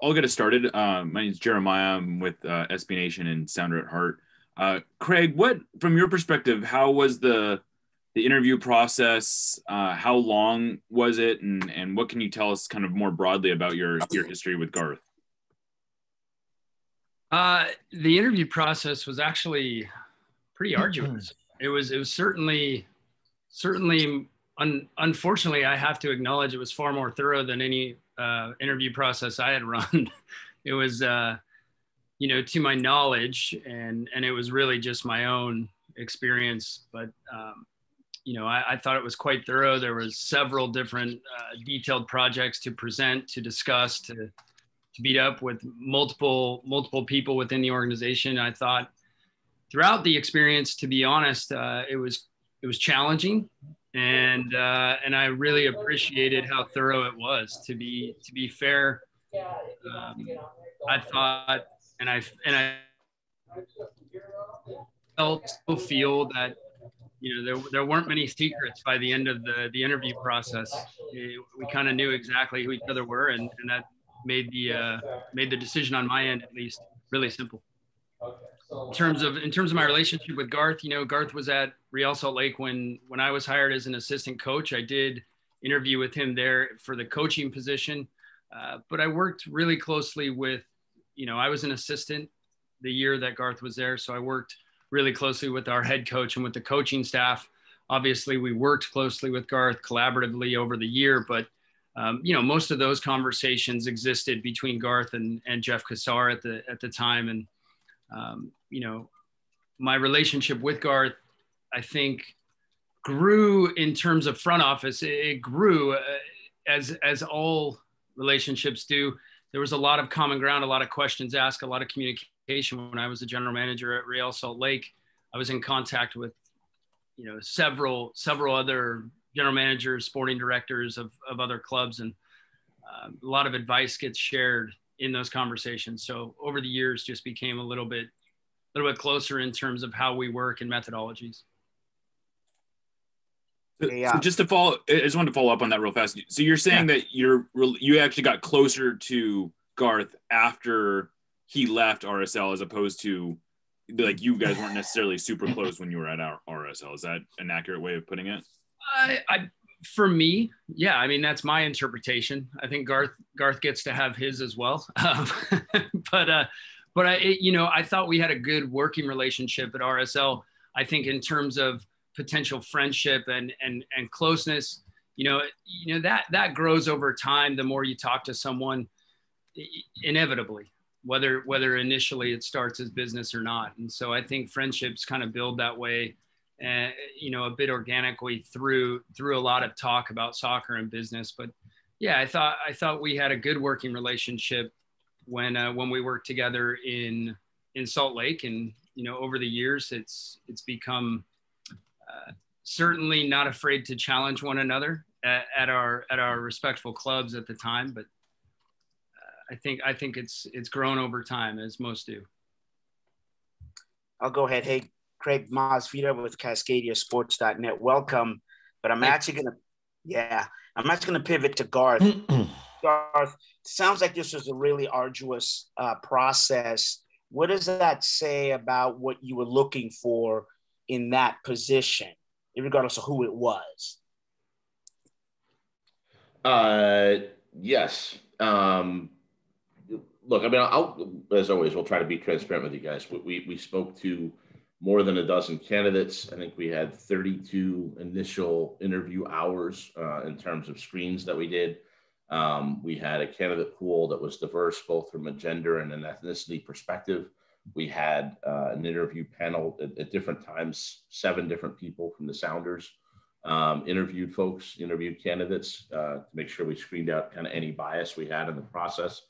I'll get us started. My name is Jeremiah. I'm with SB Nation and Sounder at Heart. Craig, what, from your perspective, how was the interview process? How long was it, and what can you tell us kind of more broadly about your history with Garth? The interview process was actually pretty arduous. It was certainly unfortunately, I have to acknowledge it was far more thorough than any interview process I had run. It was, to my knowledge, and it was really just my own experience. But I thought it was quite thorough. There was several different detailed projects to present, to discuss, to meet up with multiple people within the organization. I thought throughout the experience, to be honest, it was challenging. And I really appreciated how thorough it was. To be fair, I thought, and I feel that there weren't many secrets by the end of the interview process. We kind of knew exactly who each other were, and that made the decision on my end, at least, really simple. In terms of my relationship with Garth, Garth was at Real Salt Lake when I was hired as an assistant coach. I did interview with him there for the coaching position, but I worked really closely with, I was an assistant the year that Garth was there, so I worked really closely with our head coach and with the coaching staff. Obviously, we worked closely with Garth collaboratively over the year, but most of those conversations existed between Garth and Jeff Cassar at the time, and my relationship with Garth, I think, grew in terms of front office. It grew as all relationships do. There was a lot of common ground, a lot of questions asked, a lot of communication. When I was the general manager at Real Salt Lake, I was in contact with, several other general managers, sporting directors of other clubs, and a lot of advice gets shared in those conversations. So over the years, just became a little bit closer in terms of how we work and methodologies. So just to follow, I just wanted to follow up on that real fast. So you're saying that you actually got closer to Garth after he left RSL, as opposed to, like, you guys weren't necessarily super close when you were at our RSL. Is that an accurate way of putting it? For me, yeah. I mean, that's my interpretation. I think Garth gets to have his as well. But I thought we had a good working relationship at RSL. I think in terms of potential friendship and closeness, that grows over time. The more you talk to someone, inevitably, whether initially it starts as business or not. And so I think friendships kind of build that way, and a bit organically through a lot of talk about soccer and business. But yeah, I thought we had a good working relationship when we worked together in Salt Lake, and over the years it's become certainly not afraid to challenge one another at our respectful clubs at the time. But I think it's grown over time, as most do. I'll go ahead. Hey, Craig Masvidal with CascadiaSports.net. Welcome. But I'm actually gonna pivot to Garth. Garth, sounds like this was a really arduous process. What does that say about what you were looking for in that position, regardless of who it was? Yes. Look, I mean, as always, we'll try to be transparent with you guys. We spoke to more than a dozen candidates. I think we had 32 initial interview hours in terms of screens that we did. We had a candidate pool that was diverse, both from a gender and an ethnicity perspective. We had an interview panel at different times, 7 different people from the Sounders interviewed candidates to make sure we screened out kind of any bias we had in the process.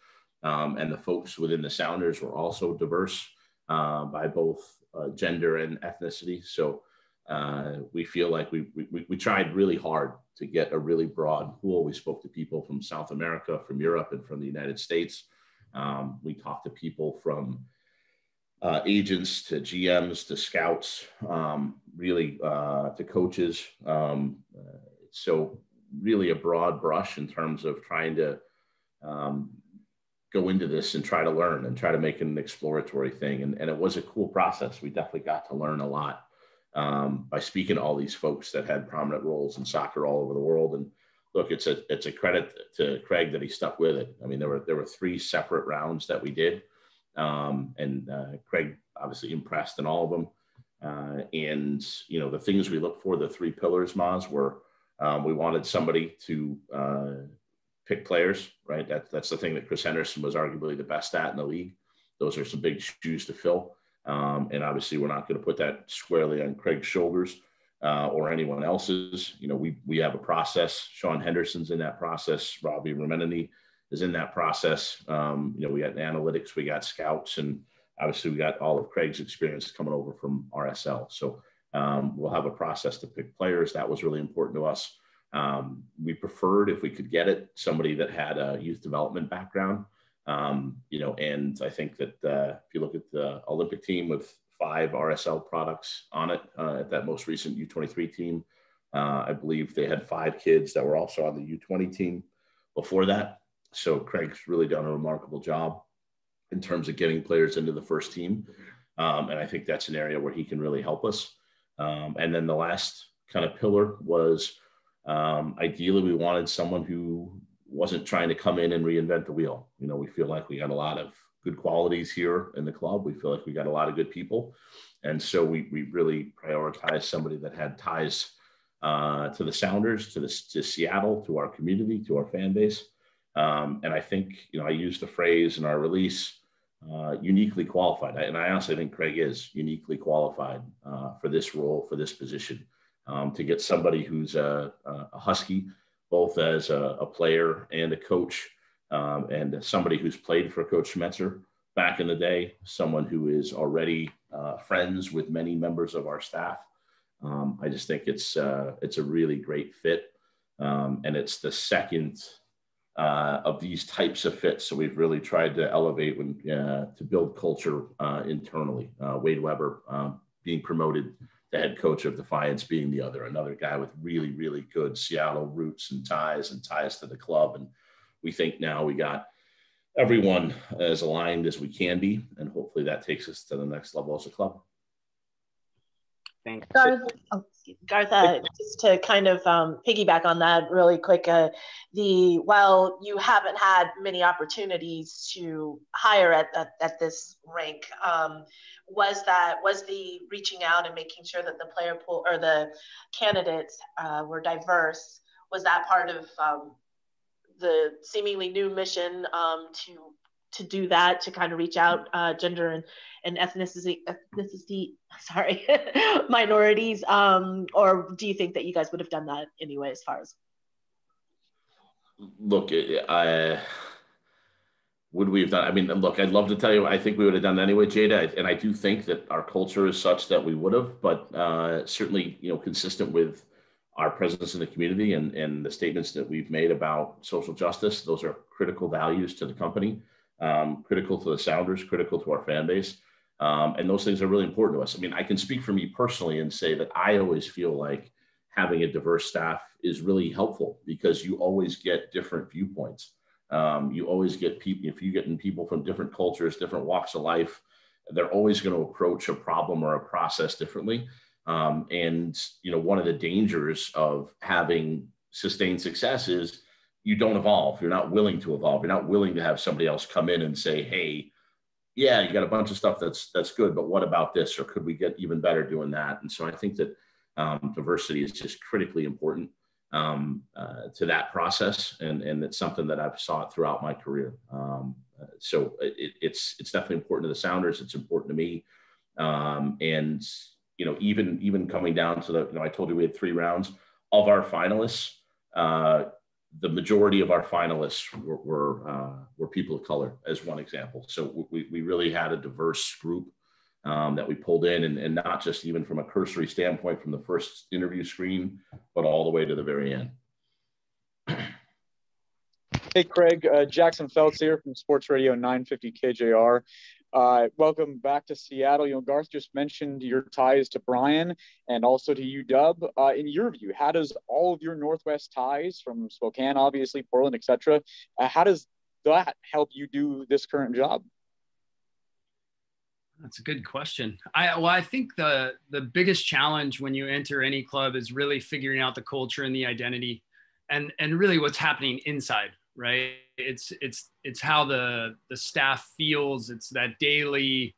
And the folks within the Sounders were also diverse by both gender and ethnicity. So we feel like we tried really hard to get a really broad pool. We spoke to people from South America, from Europe, and from the United States. We talked to people from agents to GMs to scouts, really to coaches. So really a broad brush in terms of trying to go into this and try to learn and try to make it an exploratory thing. And it was a cool process. We definitely got to learn a lot by speaking to all these folks that had prominent roles in soccer all over the world. And look, it's a credit to Craig that he stuck with it. I mean, there were 3 separate rounds that we did. And Craig obviously impressed in all of them. And, you know, the things we look for, the 3 pillars, Maz, were we wanted somebody to pick players, right? That's the thing that Chris Henderson was arguably the best at in the league. Those are some big shoes to fill. And obviously we're not going to put that squarely on Craig's shoulders or anyone else's. You know, we have a process. Sean Henderson's in that process. Robbie Remenini is in that process. You know, we got analytics, we got scouts, and obviously we got all of Craig's experience coming over from RSL. So we'll have a process to pick players. That was really important to us. We preferred, if we could get it, somebody that had a youth development background. You know, and I think that if you look at the Olympic team with 5 RSL products on it, at that most recent U23 team, I believe they had 5 kids that were also on the U20 team before that. So Craig's really done a remarkable job in terms of getting players into the first team. And I think that's an area where he can really help us. And then the last kind of pillar was ideally we wanted someone who wasn't trying to come in and reinvent the wheel. You know, we feel like we got a lot of good qualities here in the club. We feel like we got a lot of good people. And so we really prioritized somebody that had ties to the Sounders, to Seattle, to our community, to our fan base. And I think, you know, I used the phrase in our release, uniquely qualified. And I honestly think Craig is uniquely qualified for this role, for this position, to get somebody who's a Husky, both as a player and a coach, and somebody who's played for Coach Schmetzer back in the day, someone who is already friends with many members of our staff. I just think it's a really great fit. And it's the second of these types of fits. So we've really tried to elevate to build culture internally. Wade Weber being promoted to head coach of Defiance being another guy with really, really good Seattle roots and ties to the club. And we think now we got everyone as aligned as we can be. And hopefully that takes us to the next level as a club. Thanks. Garth, just to kind of piggyback on that really quick, while you haven't had many opportunities to hire at this rank, was the reaching out and making sure that the player pool or the candidates were diverse, was that part of the seemingly new mission to do that, to kind of reach out gender and ethnicity minorities, or do you think that you guys would have done that anyway? As far as, look, would we have done? I mean, look, I'd love to tell you I think we would have done it anyway, Jada, and I do think that our culture is such that we would have, but certainly, you know, consistent with our presence in the community and the statements that we've made about social justice, those are critical values to the company. Critical to the Sounders, critical to our fan base. And those things are really important to us. I mean, I can speak for me personally and say that I always feel like having a diverse staff is really helpful because you always get different viewpoints. You always get people, if you get in people from different cultures, different walks of life, they're always going to approach a problem or a process differently. And, you know, one of the dangers of having sustained success is you don't evolve. You're not willing to evolve. You're not willing to have somebody else come in and say, hey, yeah, you got a bunch of stuff that's good, but what about this? Or could we get even better doing that? And so I think that diversity is just critically important to that process. And it's something that I've sought throughout my career. So it's definitely important to the Sounders. It's important to me. And, you know, even coming down to the, you know, I told you we had 3 rounds of our finalists. The majority of our finalists were people of color, as one example. So we really had a diverse group that we pulled in, and not just even from a cursory standpoint from the first interview screen, but all the way to the very end. Hey, Craig, Jackson Feltz here from Sports Radio 950 KJR. Welcome back to Seattle. You know, Garth just mentioned your ties to Brian and also to UW. In your view, how does all of your Northwest ties from Spokane, obviously, Portland, etc., how does that help you do this current job? That's a good question. I think the biggest challenge when you enter any club is really figuring out the culture and the identity, and really what's happening inside, right? It's how the staff feels. It's that daily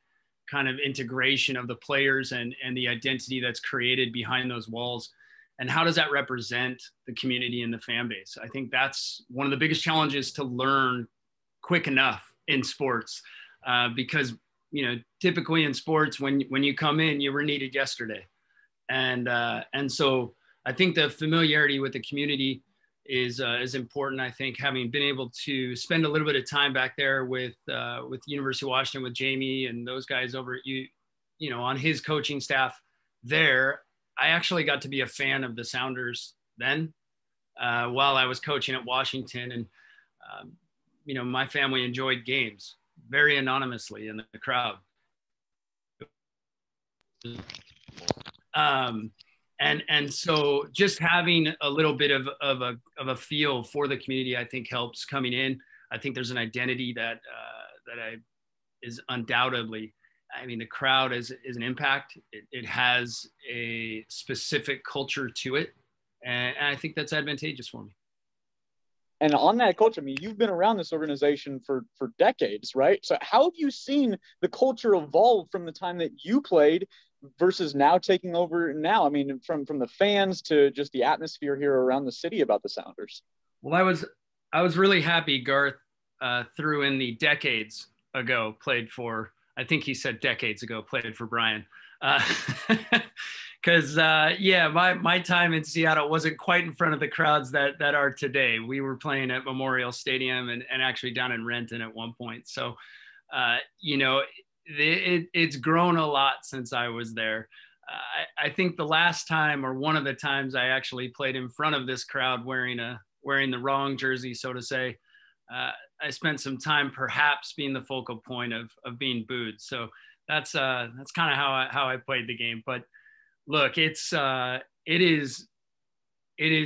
kind of integration of the players and the identity that's created behind those walls. And how does that represent the community and the fan base? I think that's one of the biggest challenges to learn quick enough in sports, because typically in sports, when you come in, you were needed yesterday. And so I think the familiarity with the community is important. I think having been able to spend a little bit of time back there with University of Washington, with Jamie and those guys over at on his coaching staff there, I actually got to be a fan of the Sounders then, while I was coaching at Washington. And, my family enjoyed games very anonymously in the crowd. And so just having a little bit of a feel for the community, I think helps coming in. I think there's an identity that is undoubtedly, the crowd is an impact. It has a specific culture to it. And I think that's advantageous for me. And on that culture, you've been around this organization for decades, right? So how have you seen the culture evolve from the time that you played versus now taking over now? From the fans to just the atmosphere here around the city about the Sounders. Well, I was really happy Garth threw in the decades ago played for, I think he said decades ago played for Brian. Because my time in Seattle wasn't quite in front of the crowds that are today. We were playing at Memorial Stadium and actually down in Renton at one point. So, it's grown a lot since I was there. I think the last time, or one of the times I actually played in front of this crowd wearing the wrong jersey, so to say, I spent some time perhaps being the focal point of being booed. So that's kind of how I played the game. But look, it is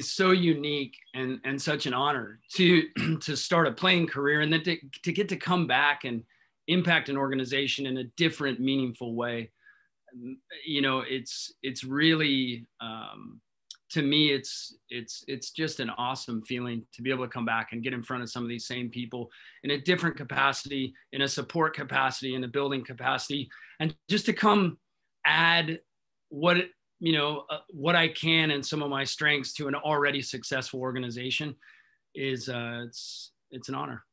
so unique and such an honor to start a playing career, and then to get to come back and impact an organization in a different, meaningful way. It's really, to me, it's just an awesome feeling to be able to come back and get in front of some of these same people in a different capacity, in a support capacity, in a building capacity, and just to come add what I can and some of my strengths to an already successful organization is it's an honor.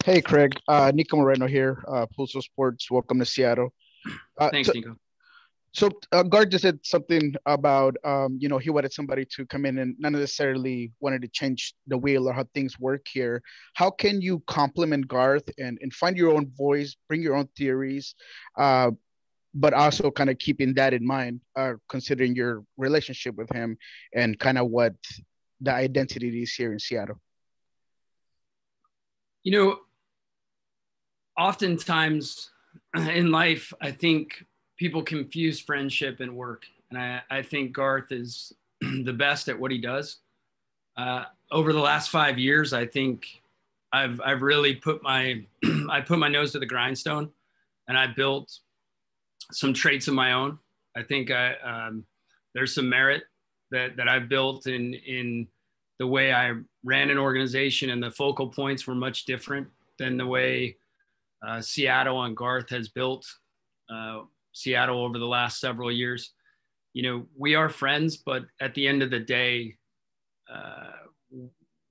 Hey, Craig, Nico Moreno here, Pulso Sports. Welcome to Seattle. Thanks, Nico. So Garth just said something about, he wanted somebody to come in and not necessarily wanted to change the wheel or how things work here. How can you complement Garth and find your own voice, bring your own theories, but also kind of keeping that in mind, considering your relationship with him and kind of what the identity is here in Seattle? Oftentimes in life, I think people confuse friendship and work. And I think Garth is the best at what he does. Over the last 5 years, I think I've really put my nose to the grindstone, and I built some traits of my own. I think there's some merit that I've built in the way I ran an organization, and the focal points were much different than the way Seattle and Garth has built Seattle over the last several years. We are friends, but at the end of the day,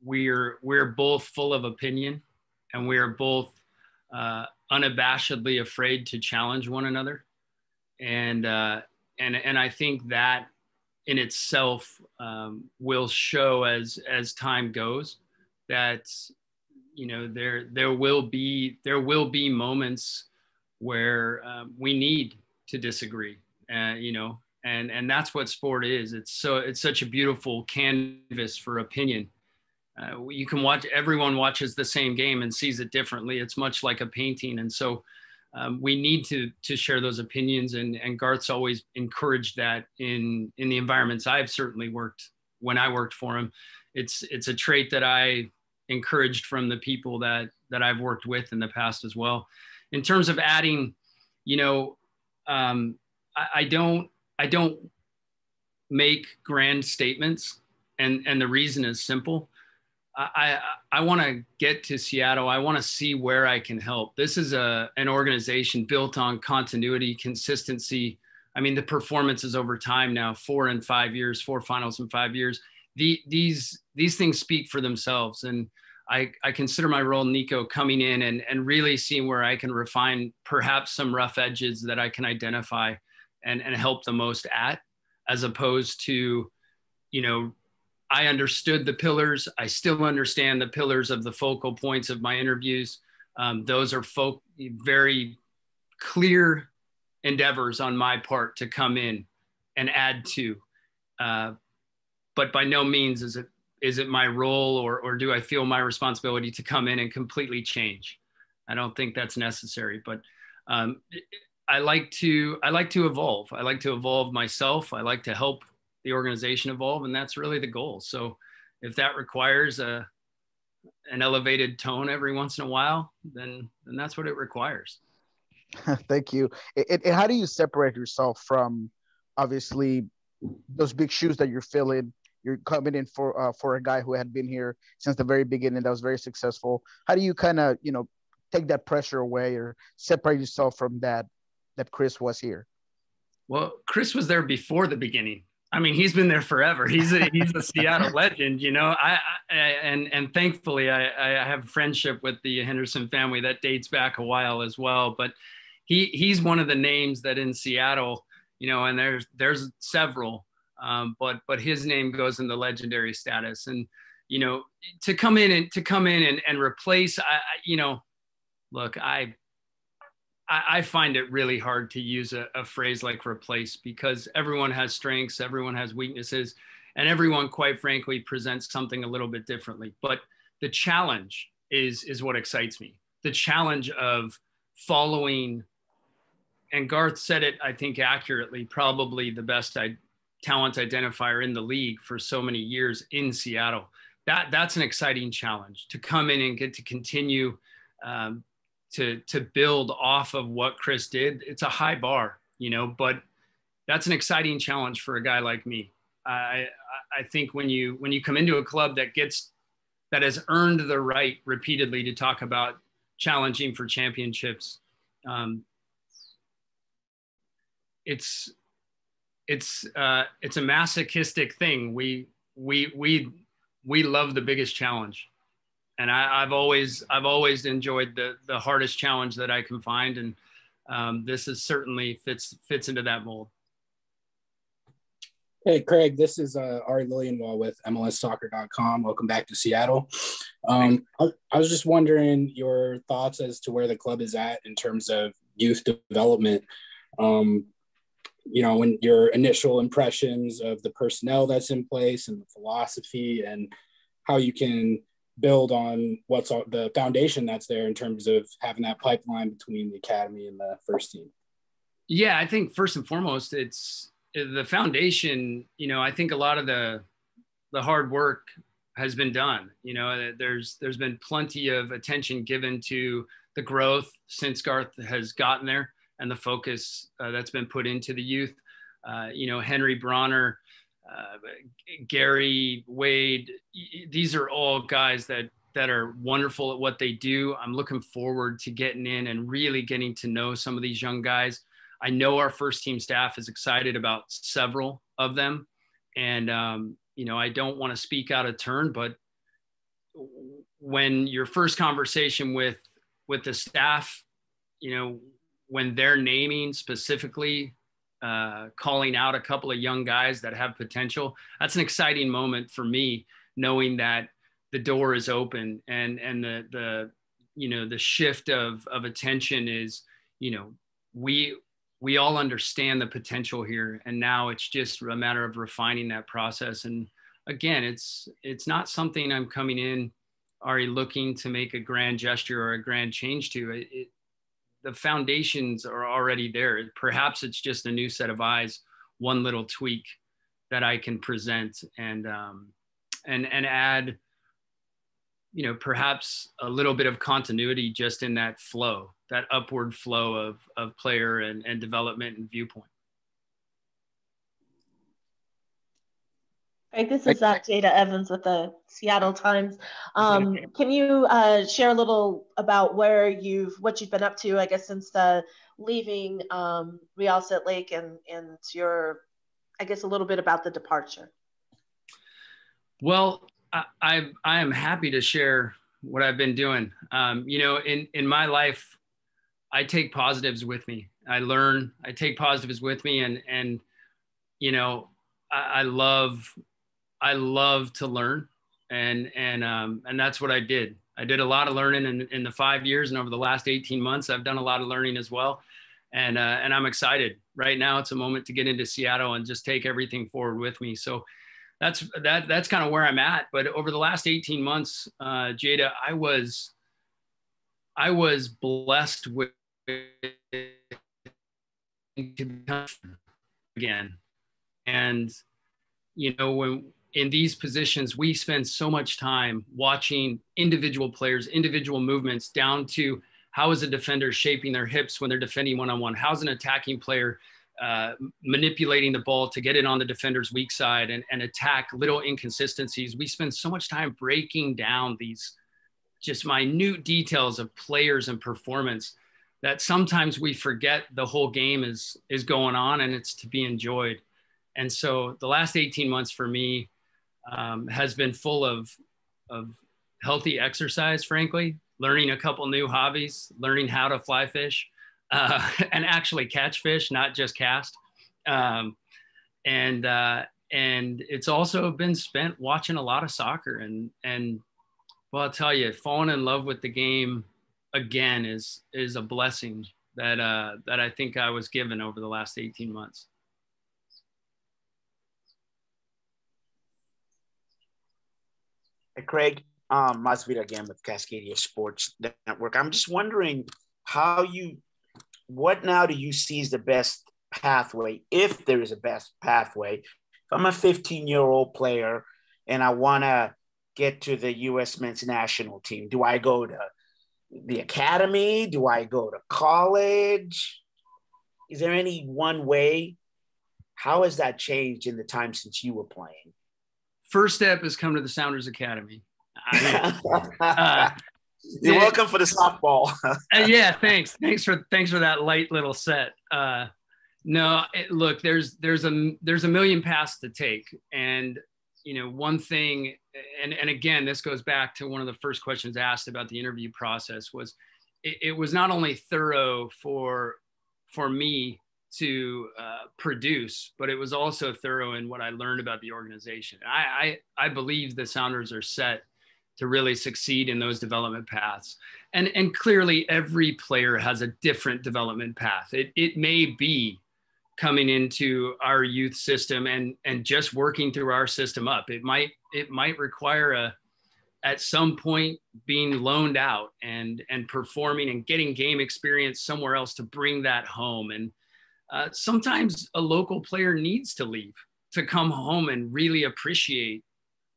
we're both full of opinion, and we are both unabashedly afraid to challenge one another. And I think that in itself will show as time goes that there will be moments where we need to disagree, and that's what sport is. It's such a beautiful canvas for opinion. You can watch, everyone watches the same game and sees it differently. It's much like a painting. And so we need to share those opinions, and Garth's always encouraged that in the environments I've certainly worked when I worked for him. It's a trait that I encouraged from the people that I've worked with in the past as well. In terms of adding, you know, I don't make grand statements, and the reason is simple. I want to get to Seattle. I want to see where I can help. This is an organization built on continuity, consistency. I mean, the performances over time now, 4 and 5 years, 4 finals in 5 years. These things speak for themselves. And I consider my role, Nico, coming in and really seeing where I can refine perhaps some rough edges that I can identify and help the most at, as opposed to, you know, I understood the pillars. I still understand the pillars of the focal points of my interviews. Those are very clear endeavors on my part to come in and add to. But by no means is it my role or do I feel my responsibility to come in and completely change. I don't think that's necessary, but I like to evolve. I like to evolve myself. I like to help the organization evolve, and that's really the goal. So if that requires an elevated tone every once in a while, then that's what it requires. Thank you. How do you separate yourself from, obviously, those big shoes that you're filling? You're coming in for a guy who had been here since the very beginning, that was very successful. How do you kind of, you know, take that pressure away or separate yourself from that Chris was here? Well, Chris was there before the beginning. I mean, he's been there forever. He's a Seattle legend, you know. And thankfully, I have friendship with the Henderson family that dates back a while as well. But he's one of the names that in Seattle, you know, and there's several, but his name goes in the legendary status. And you know, to come in and replace, you know, look, I find it really hard to use a phrase like replace, because everyone has strengths, everyone has weaknesses, and everyone, quite frankly, presents something a little bit differently. But the challenge is what excites me. The challenge of following, and Garth said it, I think, accurately, probably the best talent identifier in the league for so many years in Seattle. That's an exciting challenge, to come in and get to continue to build off of what Chris did. It's a high bar, you know, but that's an exciting challenge for a guy like me. I think when you come into a club that has earned the right repeatedly to talk about challenging for championships, it's a masochistic thing. We love the biggest challenge. And I've always enjoyed the hardest challenge that I can find, and this is certainly fits into that mold. Hey, Craig, this is Ari Lillienwall with MLSsoccer.com. Welcome back to Seattle. I was just wondering your thoughts as to where the club is at in terms of youth development. You know, when your initial impressions of the personnel that's in place and the philosophy, and how you can build on what's the foundation that's there in terms of having that pipeline between the academy and the first team. Yeah, I think first and foremost, it's the foundation. You know, I think a lot of the hard work has been done. You know, there's been plenty of attention given to the growth since Garth has gotten there, and the focus that's been put into the youth. You know, Henry Bronner, Gary, Wade, these are all guys that are wonderful at what they do. I'm looking forward to getting in and really getting to know some of these young guys. I know our first team staff is excited about several of them. And, you know, I don't want to speak out of turn, but when your first conversation with the staff, you know, when they're naming specifically, calling out a couple of young guys that have potential, that's an exciting moment for me, knowing that the door is open and the you know, the shift of attention is, you know, we all understand the potential here, and now it's just a matter of refining that process. And again, it's not something I'm coming in already looking to make a grand gesture or a grand change to. The foundations are already there. Perhaps it's just a new set of eyes, one little tweak that I can present and add perhaps a little bit of continuity just in that flow, that upward flow of player and development and viewpoint. Right, this is Jada Evans with the Seattle Times. Can you share a little about what you've been up to, I guess, since leaving Real Salt Lake and your, I guess, a little bit about the departure? Well, I am happy to share what I've been doing. In my life, I take positives with me. I take positives with me, and I love to learn, and that's what I did. I did a lot of learning in the 5 years, and over the last 18 months, I've done a lot of learning as well. And I'm excited. Right now, it's a moment to get into Seattle and just take everything forward with me. So that's kind of where I'm at. But over the last 18 months, Jada, I was blessed with again. And, when in these positions, we spend so much time watching individual players, individual movements, down to how is a defender shaping their hips when they're defending one-on-one? How's an attacking player manipulating the ball to get it on the defender's weak side and attack little inconsistencies? We spend so much time breaking down these just minute details of players and performance that sometimes we forget the whole game is going on and it's to be enjoyed. And so the last 18 months for me has been full of healthy exercise, frankly, learning a couple new hobbies, learning how to fly fish and actually catch fish, not just cast. And it's also been spent watching a lot of soccer. And well, I'll tell you, falling in love with the game again is a blessing that I think I was given over the last 18 months. Hey, Craig, Masvidal again with Cascadia Sports Network. I'm just wondering what now do you see as the best pathway, if there is a best pathway? If I'm a 15-year-old player and I want to get to the U.S. men's national team, do I go to the academy? Do I go to college? Is there any one way? How has that changed in the time since you were playing? First step is come to the Sounders Academy. You're welcome for the softball. Yeah, thanks. Thanks for that light little set. Look, there's a million paths to take, and one thing, and again, this goes back to one of the first questions asked about the interview process. Was it was not only thorough for me to produce, but it was also thorough in what I learned about the organization. I believe the Sounders are set to really succeed in those development paths. And clearly every player has a different development path. It may be coming into our youth system and just working through our system up. It might require at some point being loaned out and performing and getting game experience somewhere else to bring that home. And sometimes a local player needs to leave to come home and really appreciate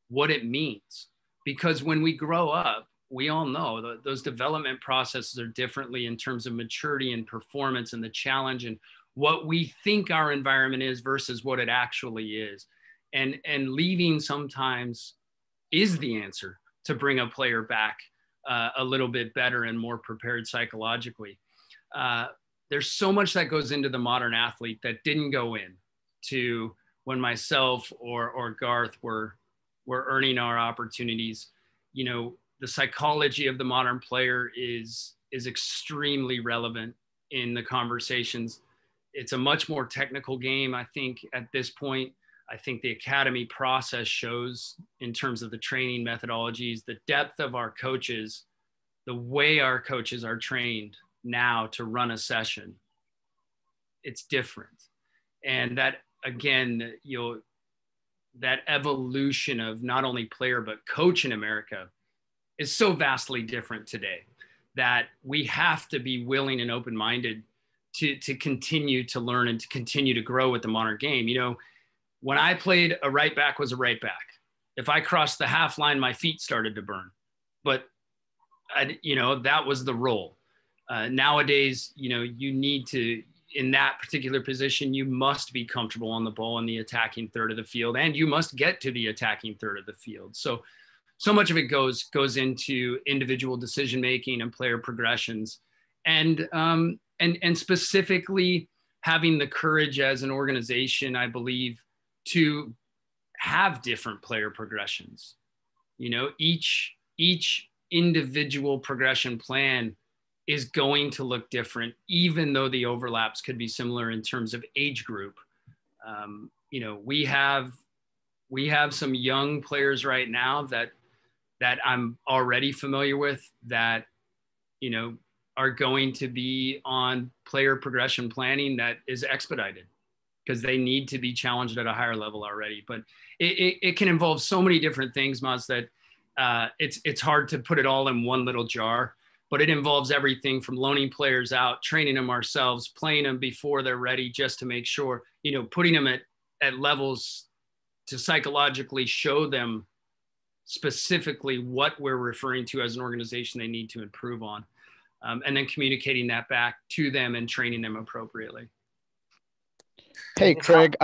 what it means. Because when we grow up, we all know that those development processes are differently in terms of maturity and performance and the challenge and what we think our environment is versus what it actually is. And leaving sometimes is the answer to bring a player back a little bit better and more prepared psychologically. There's so much that goes into the modern athlete that didn't go in to when myself or Garth were earning our opportunities. The psychology of the modern player is extremely relevant in the conversations. It's a much more technical game, I think, at this point. I think the academy process shows, in terms of the training methodologies, the depth of our coaches, the way our coaches are trained now to run a session. It's different. And that, again, that evolution of not only player, but coach in America is so vastly different today that we have to be willing and open-minded to continue to learn and to continue to grow with the modern game. When I played, a right back was a right back. If I crossed the half line, my feet started to burn. but that was the role. Nowadays, you need to, in that particular position, you must be comfortable on the ball in the attacking third of the field, and you must get to the attacking third of the field. So much of it goes into individual decision making and player progressions, and specifically having the courage as an organization, I believe, to have different player progressions. Each individual progression plan is going to look different, even though the overlaps could be similar in terms of age group. We have some young players right now that I'm already familiar with that, are going to be on player progression planning that is expedited because they need to be challenged at a higher level already. But it can involve so many different things, Maz, that it's hard to put it all in one little jar. But it involves everything from loaning players out, training them ourselves, playing them before they're ready, just to make sure, putting them at levels to psychologically show them specifically what we're referring to as an organization they need to improve on, and then communicating that back to them and training them appropriately. Hey, Craig,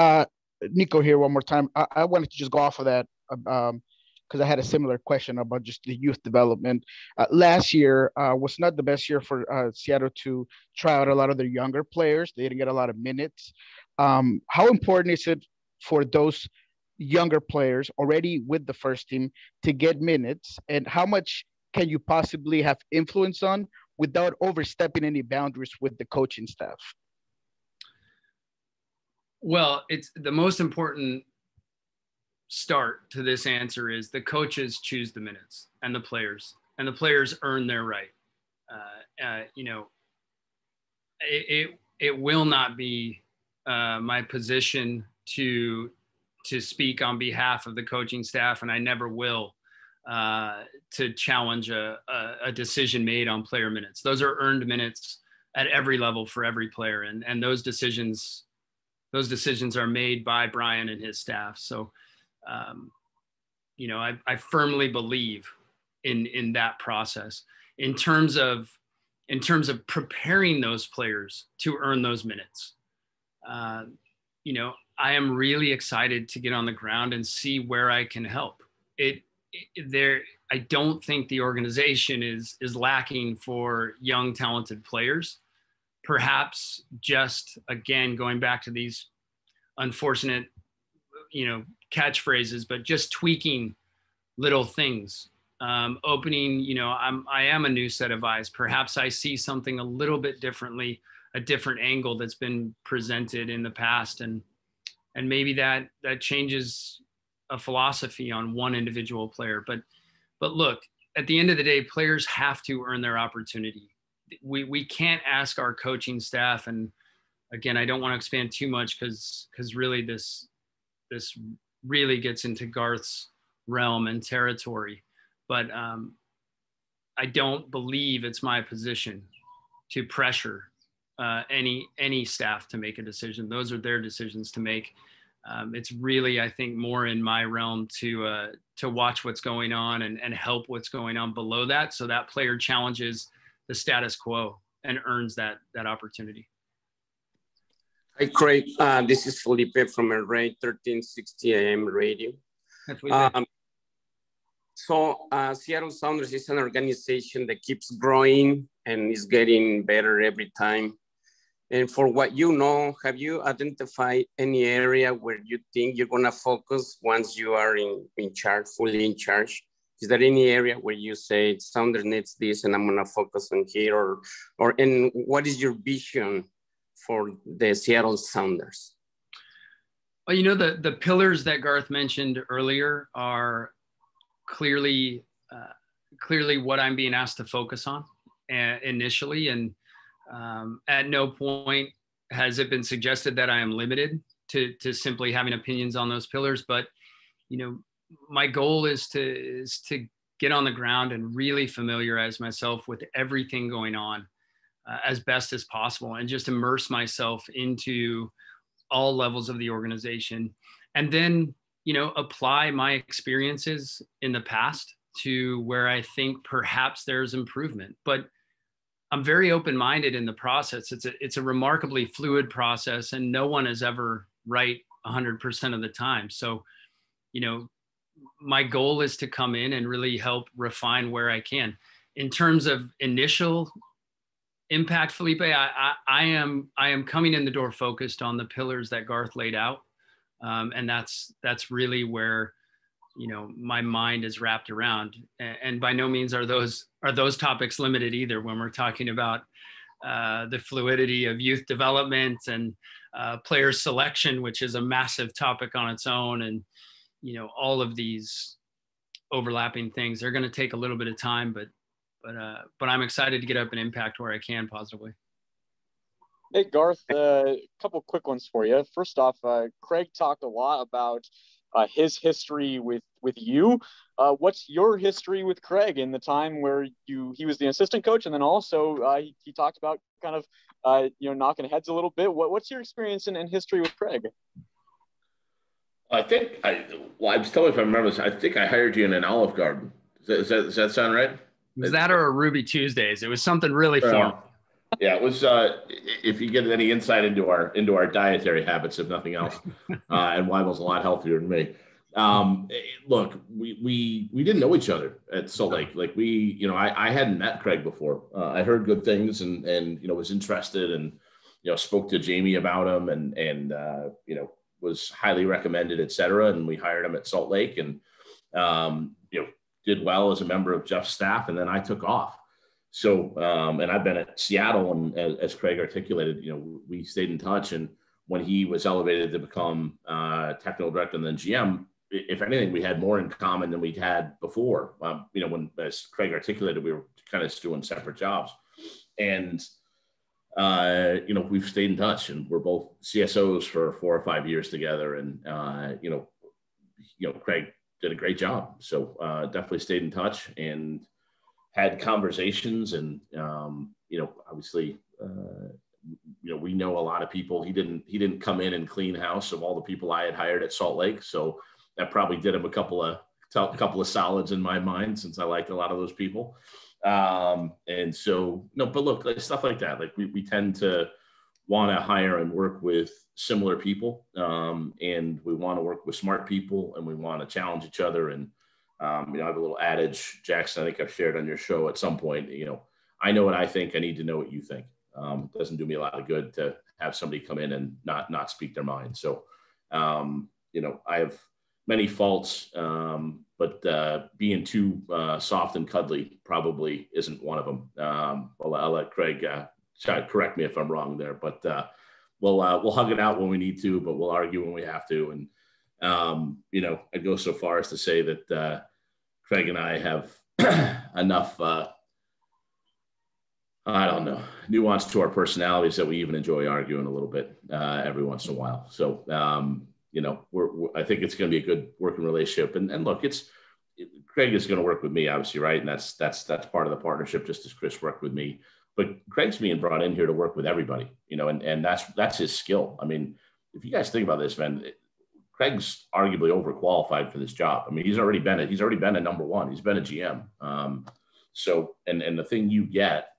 Nico here one more time. I wanted to just go off of that because I had a similar question about just the youth development. Last year was not the best year for Seattle to try out a lot of their younger players. They didn't get a lot of minutes. How important is it for those younger players already with the first team to get minutes? And how much can you possibly have influence on without overstepping any boundaries with the coaching staff? Well, it's the most important start to this answer is the coaches choose the minutes and the players earn their right. It will not be my position to speak on behalf of the coaching staff, and I never will, to challenge a decision made on player minutes. Those are earned minutes at every level for every player, and those decisions are made by Brian and his staff. So I firmly believe in that process in terms of preparing those players to earn those minutes. I am really excited to get on the ground and see where I can help. I don't think the organization is lacking for young, talented players. Perhaps just, again, going back to these unfortunate, catchphrases, but just tweaking little things, opening, I am a new set of eyes. Perhaps I see something a little bit differently, a different angle that's been presented in the past. And maybe that changes a philosophy on one individual player. But look, at the end of the day, players have to earn their opportunity. We can't ask our coaching staff, and again, I don't want to expand too much because really this really gets into Garth's realm and territory. But I don't believe it's my position to pressure any staff to make a decision. Those are their decisions to make. It's really, I think, more in my realm to watch what's going on and help what's going on below that, so that player challenges the status quo and earns that opportunity. Hi, Craig. This is Felipe from Array 1360 AM radio. Seattle Sounders is an organization that keeps growing and is getting better every time. And for what you know, have you identified any area where you think you're gonna focus once you are in charge, fully in charge? Is there any area where you say Sounders needs this and I'm gonna focus on here, and what is your vision for the Seattle Sounders? Well, the pillars that Garth mentioned earlier are clearly what I'm being asked to focus on initially. And at no point has it been suggested that I am limited to simply having opinions on those pillars. But, my goal is to get on the ground and really familiarize myself with everything going on as best as possible, and just immerse myself into all levels of the organization. And then, apply my experiences in the past to where I think perhaps there's improvement, but I'm very open-minded in the process. It's a remarkably fluid process, and no one is ever right 100% of the time. So, you know, my goal is to come in and really help refine where I can. In terms of initial impact, Felipe, I am coming in the door focused on the pillars that Garth laid out, and that's really where, you know, my mind is wrapped around. And by no means are those topics limited either when we're talking about the fluidity of youth development and player selection, which is a massive topic on its own. And, you know, all of these overlapping things, they're going to take a little bit of time, but I'm excited to get up and impact where I can positively. Hey, Garth, a couple quick ones for you. First off, Craig talked a lot about his history with you. What's your history with Craig in the time where he was the assistant coach, and then also he talked about kind of you know, knocking heads a little bit. What's your experience and history with Craig? I think I was telling if I remember this. I think I hired you in an Olive Garden. Does that sound right? Was that or a Ruby Tuesdays? It was something really formal. Yeah, it was. If you get any insight into our dietary habits, if nothing else, and Waibel's a lot healthier than me. Look, we didn't know each other at Salt Lake. Like I hadn't met Craig before. I heard good things and you know, was interested and, you know, spoke to Jamie about him and you know, was highly recommended, et cetera. And we hired him at Salt Lake and you know, did well as a member of Jeff's staff. And then I took off. So, and I've been at Seattle, and as Craig articulated, you know, we stayed in touch. And when he was elevated to become technical director and then GM, if anything, we had more in common than we'd had before. You know, when, as Craig articulated, we were kind of doing separate jobs. And, you know, we've stayed in touch, and we're both CSOs for 4 or 5 years together. And, you know, Craig did a great job. So definitely stayed in touch and had conversations. And, you know, obviously, you know, we know a lot of people. He didn't come in and clean house of all the people I had hired at Salt Lake. So that probably did him a couple of solids in my mind, since I liked a lot of those people. And so, no, but look, like, stuff like that, like we tend to want to hire and work with similar people. And we want to work with smart people, and we want to challenge each other. And, you know, I have a little adage, Jackson, I think I've shared on your show at some point, you know, I know what I think, I need to know what you think. It doesn't do me a lot of good to have somebody come in and not speak their mind. So, you know, I have many faults, but being too soft and cuddly probably isn't one of them. I'll let Craig try to correct me if I'm wrong there, but we'll hug it out when we need to, but we'll argue when we have to. And, you know, I'd go so far as to say that Craig and I have enough, I don't know, nuance to our personalities that we even enjoy arguing a little bit every once in a while. So, you know, I think it's going to be a good working relationship. And look, Craig is going to work with me, obviously, right? And that's part of the partnership, just as Chris worked with me. But Craig's being brought in here to work with everybody, you know, and that's his skill. I mean, if you guys think about this, man, Craig's arguably overqualified for this job. I mean, he's already been a number one. He's been a GM. So, and the thing you get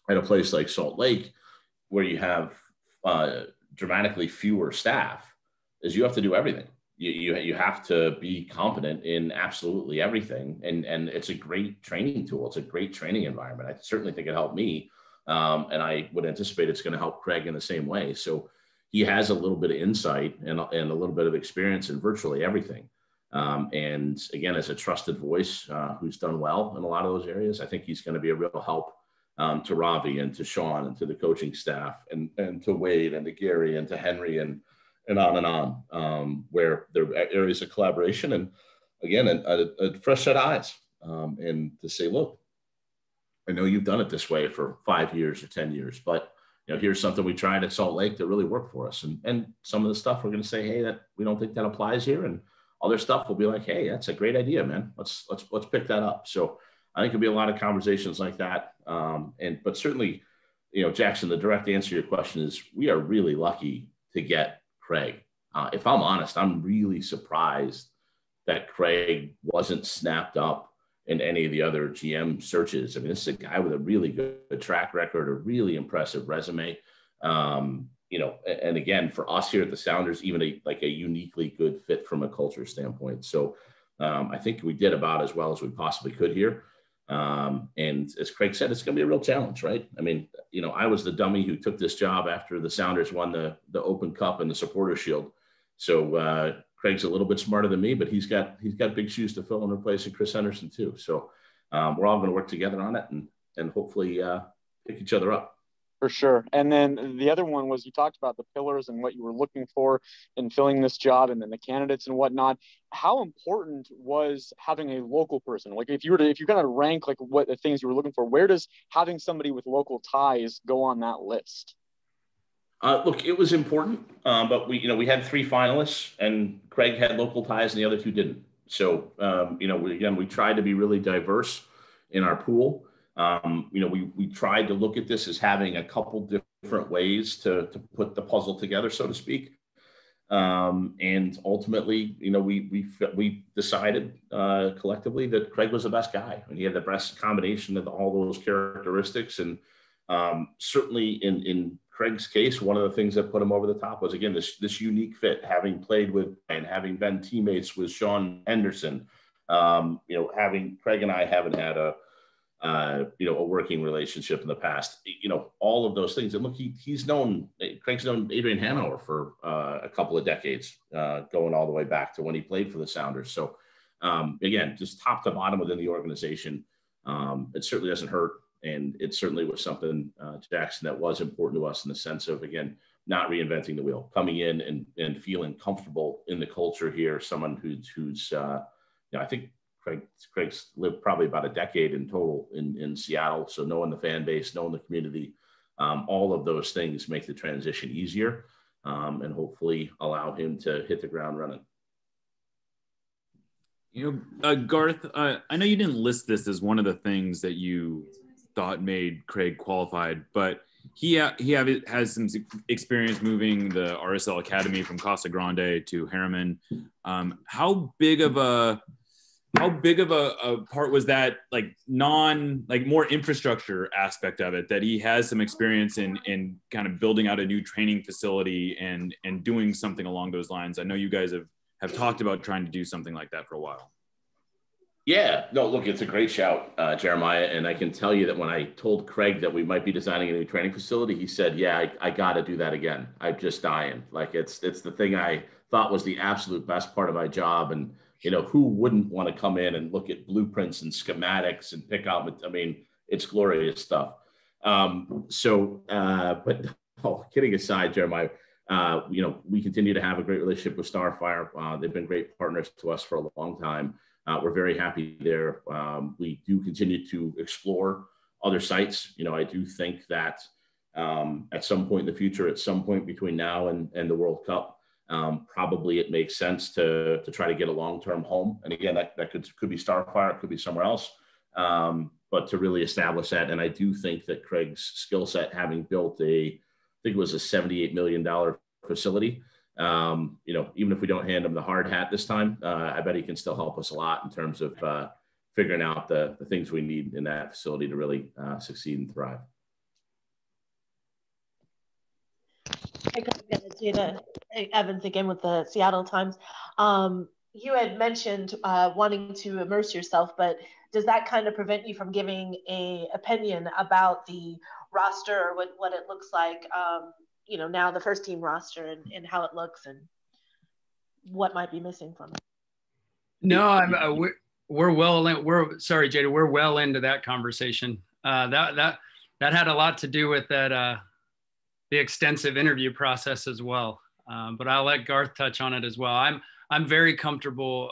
at a place like Salt Lake, where you have dramatically fewer staff, is you have to do everything. You have to be competent in absolutely everything. And it's a great training tool. It's a great training environment. I certainly think it helped me. And I would anticipate it's going to help Craig in the same way. So he has a little bit of insight and a little bit of experience in virtually everything. And again, as a trusted voice who's done well in a lot of those areas, I think he's going to be a real help to Ravi and to Sean and to the coaching staff and to Wade and to Gary and to Henry and on and on, where there are areas of collaboration and, again, a fresh set of eyes, and to say, look, I know you've done it this way for 5 years or 10 years, but, you know, here's something we tried at Salt Lake that really worked for us. And some of the stuff we're going to say, hey, that we don't think that applies here. And other stuff will be like, hey, that's a great idea, man. Let's pick that up. So I think there'll be a lot of conversations like that. But certainly, you know, Jackson, the direct answer to your question is we are really lucky to get Craig. If I'm honest, I'm really surprised that Craig wasn't snapped up in any of the other GM searches. I mean, this is a guy with a really good track record, a really impressive resume. And again, for us here at the Sounders, even a uniquely good fit from a culture standpoint. So I think we did about as well as we possibly could here. And as Craig said, it's going to be a real challenge, right? I mean, I was the dummy who took this job after the Sounders won the Open Cup and the Supporter Shield. So Craig's a little bit smarter than me, but he's got big shoes to fill in replacing Chris Henderson too. So we're all going to work together on it and hopefully pick each other up. For sure. And then the other one was, you talked about the pillars and what you were looking for in filling this job, and then the candidates and whatnot. How important was having a local person? Like if you kind of rank like what the things you were looking for, where does having somebody with local ties go on that list? Look, it was important, but we had 3 finalists, and Craig had local ties and the other 2 didn't. So, we tried to be really diverse in our pool. We tried to look at this as having a couple different ways to put the puzzle together, so to speak. And ultimately, we decided collectively that Craig was the best guy, and he had the best combination of all those characteristics. And certainly in Craig's case, one of the things that put him over the top was, again, this unique fit, having played with and having been teammates with Sean Henderson. Having Craig and I haven't had a working relationship in the past, all of those things. And look, Craig's known Adrian Hanauer for a couple of decades, going all the way back to when he played for the Sounders. So again, just top to bottom within the organization, it certainly doesn't hurt. And it certainly was something, Jackson, that was important to us in the sense of, again, not reinventing the wheel, coming in and feeling comfortable in the culture here. Someone who's I think Craig's lived probably about a decade in total in Seattle. So knowing the fan base, knowing the community, all of those things make the transition easier, and hopefully allow him to hit the ground running. Garth, I know you didn't list this as one of the things that you thought made Craig qualified, but he has some experience moving the RSL Academy from Casa Grande to Harriman. How big of a part was that, more infrastructure aspect of it, that he has some experience in kind of building out a new training facility and doing something along those lines? I know you guys have talked about trying to do something like that for a while. Yeah, no, look, it's a great shout, Jeremiah. And I can tell you that when I told Craig that we might be designing a new training facility, he said, yeah, I got to do that again. I'm just dying. Like it's the thing I thought was the absolute best part of my job. And, who wouldn't want to come in and look at blueprints and schematics and pick out, it's glorious stuff. But kidding aside, Jeremiah, we continue to have a great relationship with Starfire. They've been great partners to us for a long time. We're very happy there. We do continue to explore other sites. I do think that at some point in the future, at some point between now and the World Cup, probably it makes sense to try to get a long-term home. And again, that could be Starfire, it could be somewhere else, but to really establish that. And I do think that Craig's skill set, having built I think it was a $78 million facility, even if we don't hand him the hard hat this time, I bet he can still help us a lot in terms of figuring out the things we need in that facility to really succeed and thrive. Jada Evans again with the Seattle Times. You had mentioned wanting to immerse yourself, but does that kind of prevent you from giving an opinion about the roster or what it looks like, now the first team roster and how it looks and what might be missing from it? No, we're sorry, Jada, we're well into that conversation. That had a lot to do with that, the extensive interview process as well. But I'll let Garth touch on it as well. I'm very comfortable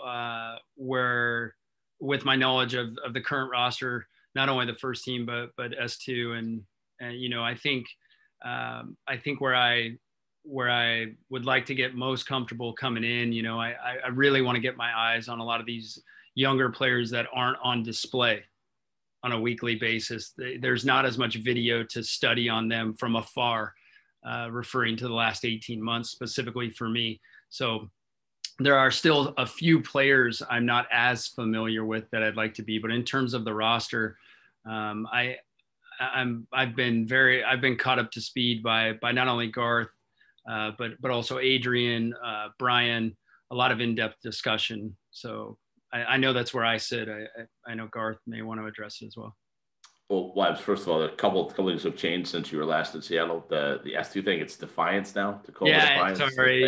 with my knowledge of the current roster, not only the first team, but S2. And I think where I would like to get most comfortable coming in, I really want to get my eyes on a lot of these younger players that aren't on display on a weekly basis. There's not as much video to study on them from afar, referring to the last 18 months specifically for me. So there are still a few players I'm not as familiar with that I'd like to be, but in terms of the roster, I've been caught up to speed by not only Garth, but also Adrian, Brian, a lot of in-depth discussion. So I know that's where I sit. I know Garth may want to address it as well. Well, Labs, first of all, a couple things have changed since you were last in Seattle. The S2 thing, it's Defiance now. Defiance. Sorry.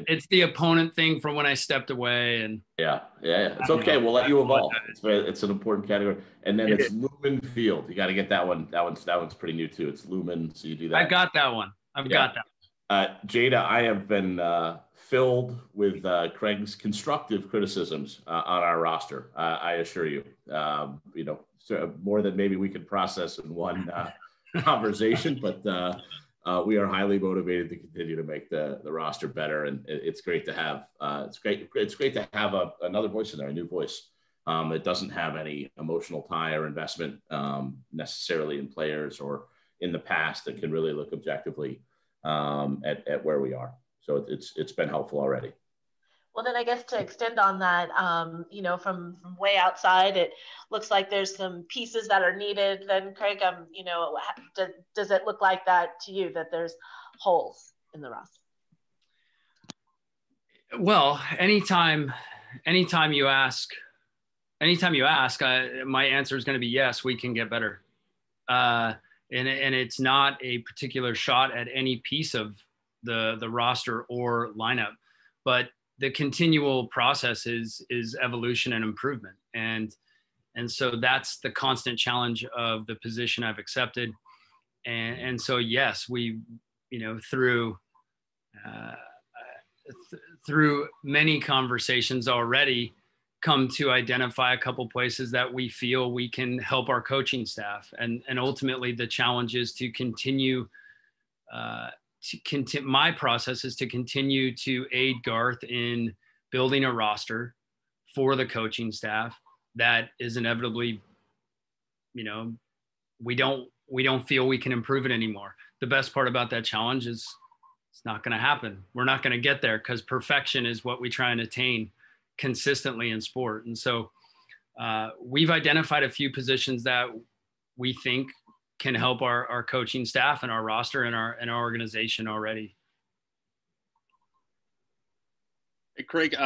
It's the opponent thing from when I stepped away. And yeah. It's okay. We'll let you evolve. It's an important category. And then it's Lumen Field. You got to get that one. That one's pretty new too. It's Lumen, so you do that. I got that one. I've got that. Jada, I have been filled with Craig's constructive criticisms on our roster. I assure you. So more than maybe we could process in one conversation, but we are highly motivated to continue to make the roster better, and it's great to have. It's great to have another voice in there, a new voice. It doesn't have any emotional tie or investment necessarily in players or in the past that can really look objectively at where we are. So it's been helpful already. Well, then I guess to extend on that, from way outside, it looks like there's some pieces that are needed. Then, Craig, does it look like that to you, that there's holes in the roster? Well, anytime you ask, my answer is going to be yes. We can get better, and it's not a particular shot at any piece of the roster or lineup, but the continual process is evolution and improvement. And so that's the constant challenge of the position I've accepted. And so, yes, we, through many conversations already come to identify a couple places that we feel we can help our coaching staff. And ultimately the challenge is to continue, my process is to continue to aid Garth in building a roster for the coaching staff that is inevitably, we don't feel we can improve it anymore. The best part about that challenge is it's not going to happen. We're not going to get there because perfection is what we try and attain consistently in sport. And so we've identified a few positions that we think can help our coaching staff and our roster and our organization already. Hey, Craig,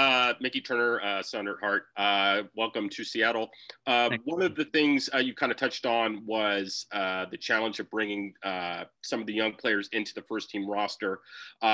Mickey Turner, Sounder at Heart. Welcome to Seattle. One of the things you kind of touched on was the challenge of bringing some of the young players into the first team roster.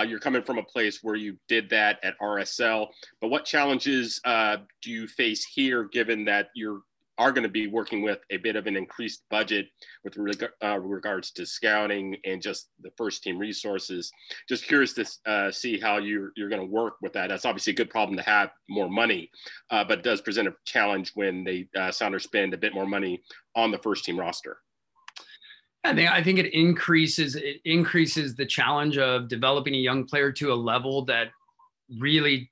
You're coming from a place where you did that at RSL, but what challenges do you face here, given that you are going to be working with a bit of an increased budget with regards to scouting and just the first team resources? Just curious to see how you're going to work with that. That's obviously a good problem to have, more money, but it does present a challenge when they Sounders spend a bit more money on the first team roster. I think it increases the challenge of developing a young player to a level that really,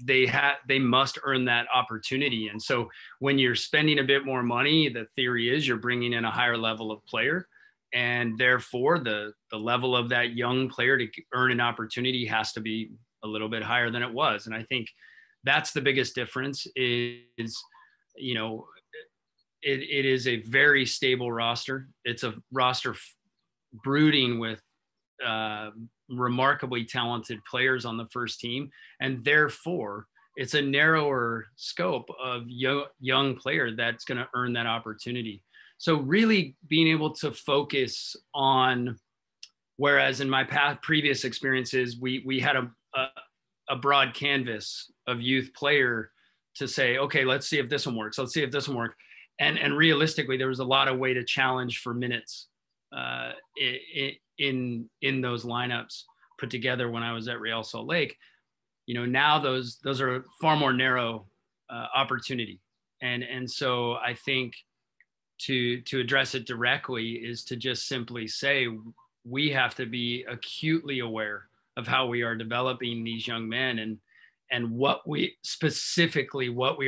they must earn that opportunity. And so when you're spending a bit more money, the theory is you're bringing in a higher level of player, and therefore the level of that young player to earn an opportunity has to be a little bit higher than it was. And I think that's the biggest difference is, it is a very stable roster. It's a roster brooding with remarkably talented players on the first team, and therefore it's a narrower scope of young player that's going to earn that opportunity. So really being able to focus on, whereas in my previous experiences we had a broad canvas of youth player to say, okay, let's see if this one works, let's see if this one works, and realistically there was a lot of way to challenge for minutes in those lineups put together when I was at Real Salt Lake. Now those are far more narrow opportunity. And so I think to address it directly is to just simply say, we have to be acutely aware of how we are developing these young men and what we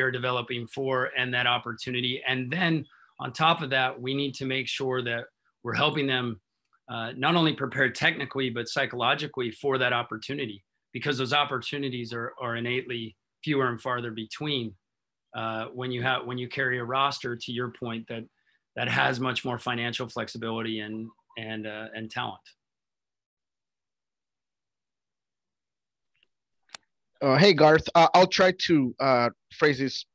are developing for, and that opportunity. And then on top of that, we need to make sure that we're helping them not only prepare technically, but psychologically for that opportunity, because those opportunities are innately fewer and farther between when you carry a roster, to your point, that has much more financial flexibility and talent. Hey Garth, I'll try to phrase this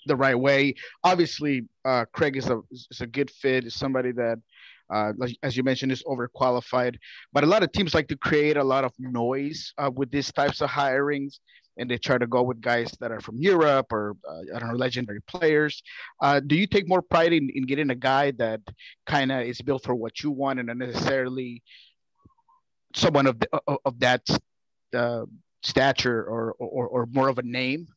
the right way. Obviously, Craig is a good fit. Is somebody that, as you mentioned, is overqualified. But a lot of teams like to create a lot of noise with these types of hirings, and they try to go with guys that are from Europe or I don't know, legendary players. Do you take more pride in getting a guy that kind of is built for what you want and not necessarily someone of that stature or more of a name?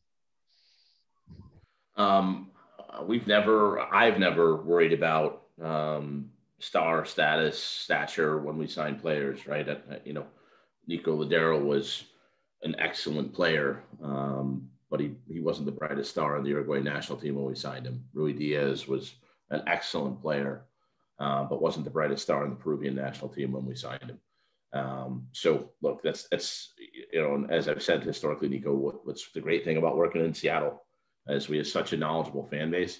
I've never worried about star status, stature when we sign players, right? Nico Ladero was an excellent player, but he wasn't the brightest star on the Uruguay national team when we signed him. Rui Diaz was an excellent player, but wasn't the brightest star on the Peruvian national team when we signed him. So look, that's and as I've said historically, Nico, what's the great thing about working in Seattle is we have such a knowledgeable fan base,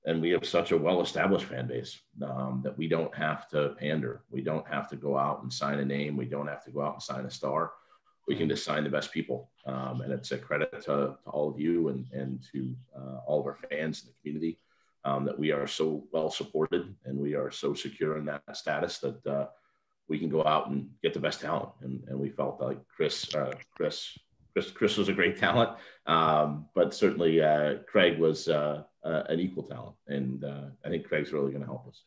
and we have such a well-established fan base that we don't have to pander. We don't have to go out and sign a name. We don't have to go out and sign a star. We can just sign the best people. And it's a credit to all of you and to all of our fans in the community that we are so well supported and we are so secure in that status that we can go out and get the best talent. And we felt like Chris was a great talent, but certainly Craig was an equal talent. And I think Craig's really going to help us.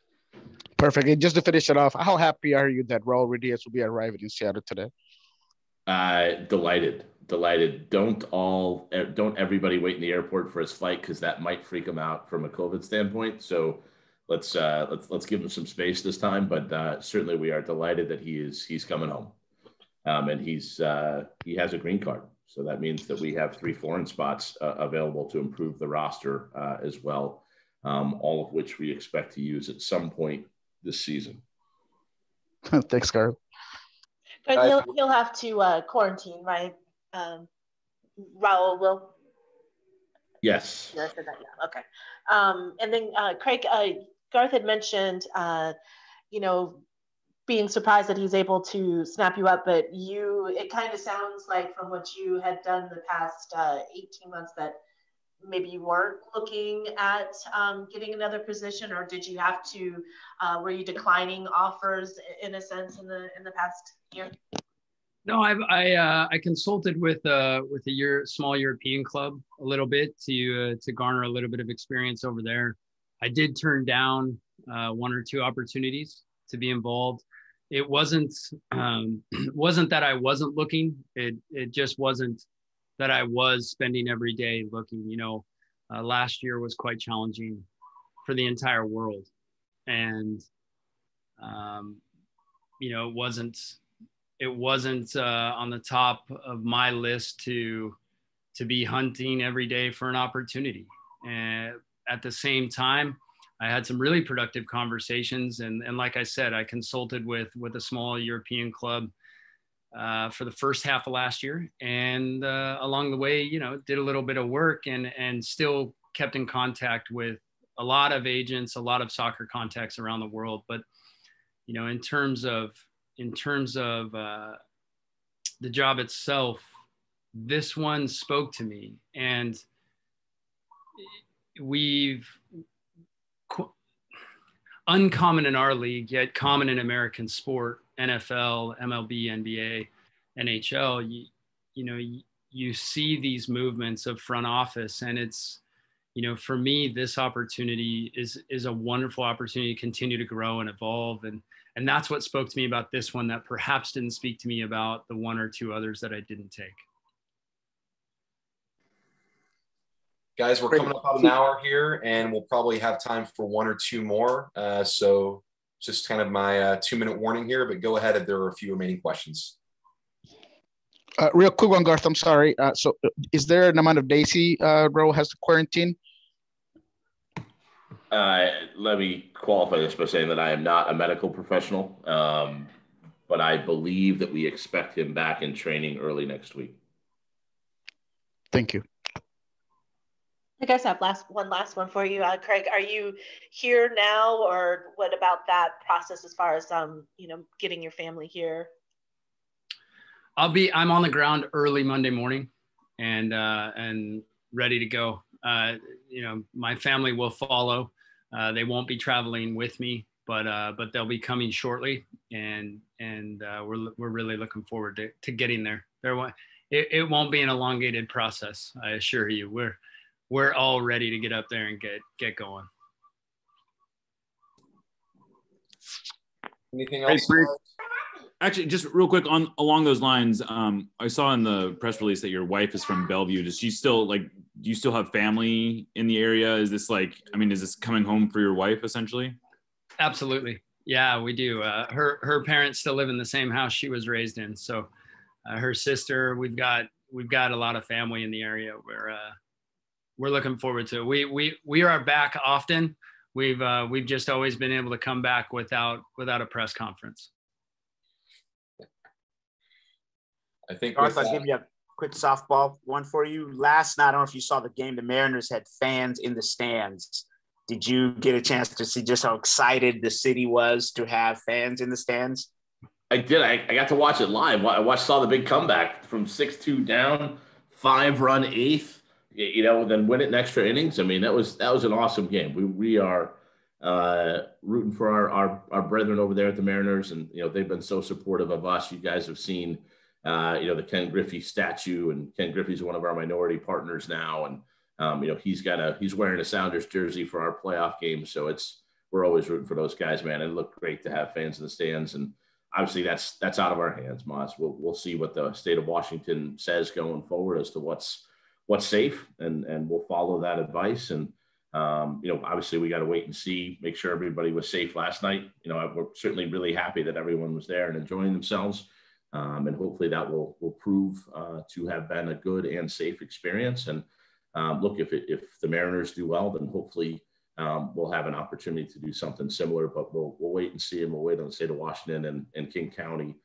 Perfect. And just to finish it off, how happy are you that Raul Ruiz will be arriving in Seattle today? Delighted. Don't everybody wait in the airport for his flight, because that might freak him out from a COVID standpoint. So let's give him some space this time. But certainly we are delighted that he's coming home, and he has a green card. So that means that we have 3 foreign spots available to improve the roster as well, all of which we expect to use at some point this season. Thanks, Garth. But he'll have to quarantine, right? Raul will. Yes. Yeah, I said that. Yeah. Okay. And then Craig, Garth had mentioned, being surprised that he's able to snap you up, but it kind of sounds like from what you had done the past 18 months that maybe you weren't looking at getting another position, or did you have to? Were you declining offers in a sense in the past year? No, I consulted with a small European club a little bit to garner a little bit of experience over there. I did turn down 1 or 2 opportunities to be involved. It wasn't that I wasn't looking. It just wasn't that I was spending every day looking. Last year was quite challenging for the entire world, and it wasn't on the top of my list to be hunting every day for an opportunity. And at the same time, I had some really productive conversations, and like I said, I consulted with a small European club for the first half of last year, and along the way, did a little bit of work and still kept in contact with a lot of agents, a lot of soccer contacts around the world. But in terms of the job itself, this one spoke to me, and uncommon in our league, yet common in American sport, NFL, MLB, NBA, NHL, you see these movements of front office, and it's, for me, this opportunity is a wonderful opportunity to continue to grow and evolve. And that's what spoke to me about this one that perhaps didn't speak to me about the 1 or 2 others that I didn't take. Guys, we're coming up on an hour here, and we'll probably have time for 1 or 2 more. So just kind of my 2-minute warning here, but go ahead if there are a few remaining questions. Real quick one, Garth, I'm sorry. So is there an amount of days Raul has to quarantine? Let me qualify this by saying that I am not a medical professional. but I believe that we expect him back in training early next week. Thank you. I guess I have one last one for you, Craig. Are you here now, or what about that process as far as getting your family here? I'm on the ground early Monday morning, and ready to go. My family will follow. They won't be traveling with me, but they'll be coming shortly, and we're really looking forward to getting there. It won't be an elongated process, I assure you. We're all ready to get up there and get going. Anything else? Actually, just real quick along those lines, I saw in the press release that your wife is from Bellevue. Does she still do you still have family in the area? Is this is this coming home for your wife essentially? Absolutely. Yeah, we do. Her parents still live in the same house she was raised in. So her sister, we've got a lot of family in the area where we're looking forward to. We are back often. We've just always been able to come back without a press conference. I think Garth, I'll give you a quick softball one for you. Last night, I don't know if you saw the game, the Mariners had fans in the stands. Did you get a chance to see just how excited the city was to have fans in the stands? I did. I got to watch it live. Saw the big comeback from 6-2 down, 5-run eighth, then win it in extra innings. I mean, that was an awesome game. We are rooting for our brethren over there at the Mariners, and they've been so supportive of us. You guys have seen the Ken Griffey statue, and Ken Griffey's one of our minority partners now. And, he's wearing a Sounders jersey for our playoff game. So we're always rooting for those guys, man. It looked great to have fans in the stands. And obviously that's out of our hands, Moz. We'll see what the state of Washington says going forward as to what's safe, and we'll follow that advice. And, obviously we got to wait and see, make sure everybody was safe last night. We're certainly really happy that everyone was there and enjoying themselves. And hopefully that will prove to have been a good and safe experience. And look, if the Mariners do well, then hopefully we'll have an opportunity to do something similar. But we'll wait and see, and we'll wait on the state of Washington and King County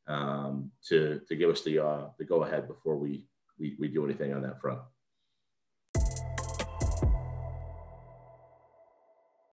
to give us the go ahead before we do anything on that front.